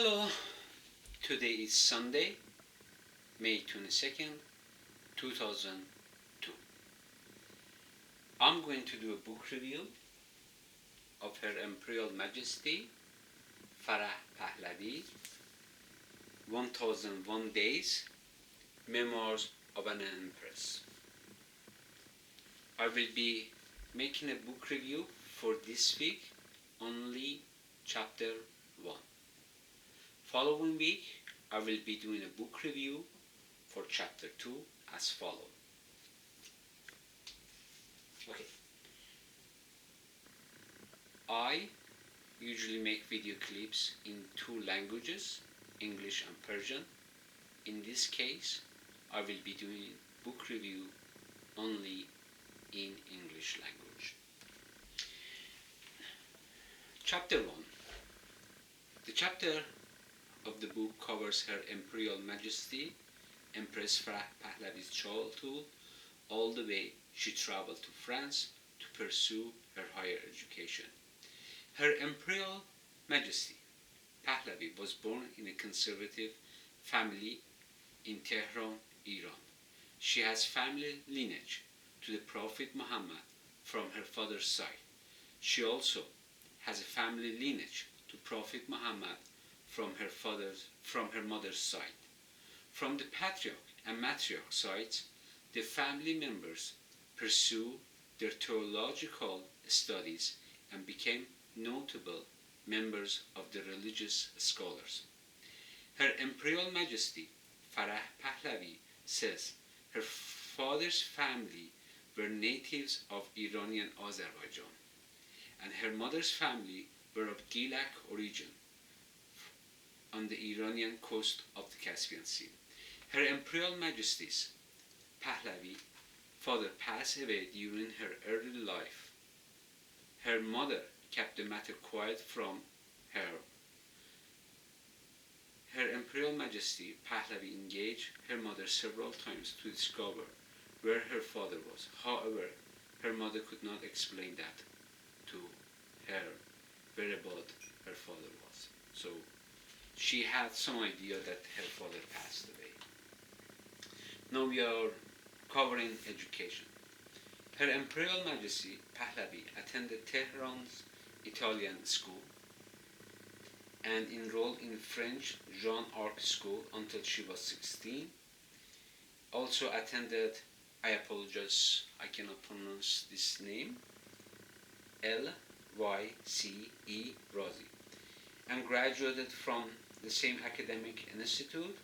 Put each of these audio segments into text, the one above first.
Hello, today is Sunday, May 22nd, 2002. I'm going to do a book review of Her Imperial Majesty Farah Pahlavi, 1001 Days, Memoirs of an Empress. I will be making a book review for this week, only chapter 1. Following week, I will be doing a book review for chapter 2 as follows. Okay. I usually make video clips in two languages, English and Persian. In this case, I will be doing book review only in English language. Chapter 1. The chapter of the book covers Her Imperial Majesty, Empress Farah Pahlavi's childhood, all the way she traveled to France to pursue her higher education. Her Imperial Majesty Pahlavi was born in a conservative family in Tehran, Iran. She has family lineage to the Prophet Muhammad from her father's side. She also has a family lineage to Prophet Muhammad from her mother's side. From the patriarch and matriarch sides, the family members pursue their theological studies and became notable members of the religious scholars. Her Imperial Majesty Farah Pahlavi says her father's family were natives of Iranian Azerbaijan, and her mother's family were of Gilak origin on the Iranian coast of the Caspian Sea. Her Imperial Majesty's Pahlavi father passed away during her early life. Her mother kept the matter quiet from her. Her Imperial Majesty Pahlavi engaged her mother several times to discover where her father was. However, her mother could not explain that to her whereabout her father was. So she had some idea that her father passed away. Now we are covering education. Her Imperial Majesty Pahlavi attended Tehran's Italian school and enrolled in French Jean Arc School until she was 16. Also attended, I apologize, I cannot pronounce this name, Lyce Razi, and graduated from the same academic institute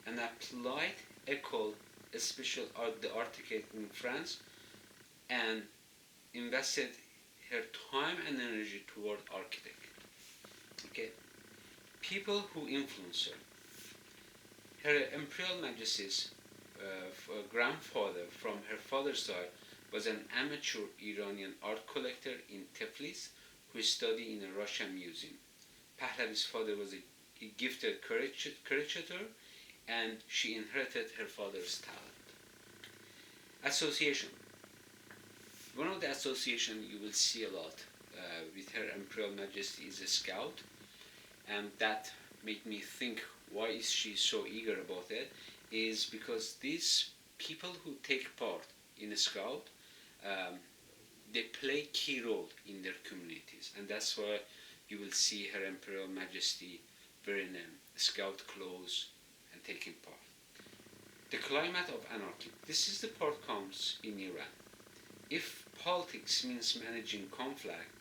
and applied École Special d'Architecture in France and invested her time and energy toward architecture. Okay, people who influence her. Her Imperial Majesty's grandfather from her father's side was an amateur Iranian art collector in Tiflis who studied in a Russian museum. Pahlavi's father was a gifted caricature and she inherited her father's talent. Association. One of the associations you will see a lot with Her Imperial Majesty is a scout, and that made me think why is she so eager about it, is because these people who take part in a scout, they play key role in their communities, and that's why you will see Her Imperial Majesty wearing scout clothes and taking part. The climate of anarchy. This is the part comes in Iran. If politics means managing conflict,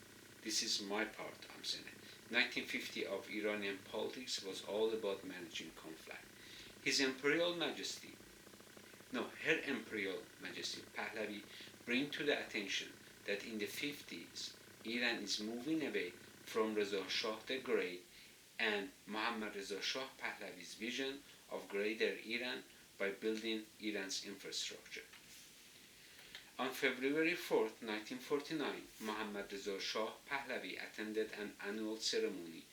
this is my part, I'm saying it. 1950 of Iranian politics was all about managing conflict. Her Imperial Majesty Pahlavi bring to the attention that in the 50s, Iran is moving away from Reza Shah the Great and Mohammad Reza Shah Pahlavi's vision of Greater Iran by building Iran's infrastructure. On February 4, 1949, Mohammad Reza Shah Pahlavi attended an annual ceremony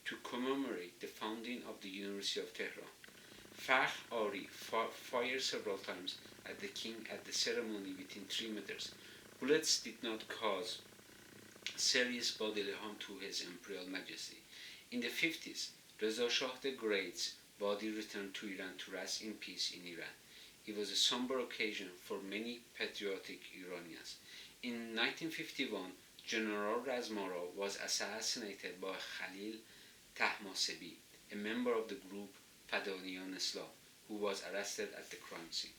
to commemorate the founding of the University of Tehran. Fakhr Ari fired several times at the king at the ceremony within 3 meters. Bullets did not cause serious bodily harm to His Imperial Majesty. In the 50s, Reza Shah the Great's body returned to Iran to rest in peace in Iran. It was a somber occasion for many patriotic Iranians. In 1951, General Razmarov was assassinated by Khalil Tahmasbi, a member of the group Fadaiyan Islam, who was arrested at the crime scene.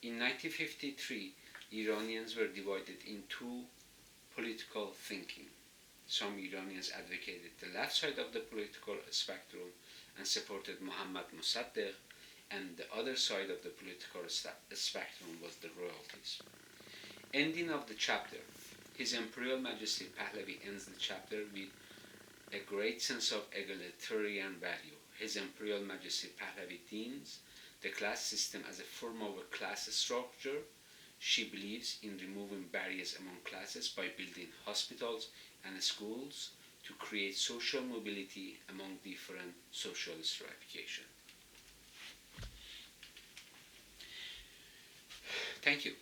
In 1953, Iranians were divided into political thinking. Some Iranians advocated the left side of the political spectrum and supported Muhammad Mossadegh, and the other side of the political spectrum was the royalties. Ending of the chapter. His Imperial Majesty Pahlavi ends the chapter with a great sense of egalitarian value. His Imperial Majesty Pahlavi deems the class system as a form of a class structure. She believes in removing barriers among classes by building hospitals and schools to create social mobility among different social stratification. Thank you.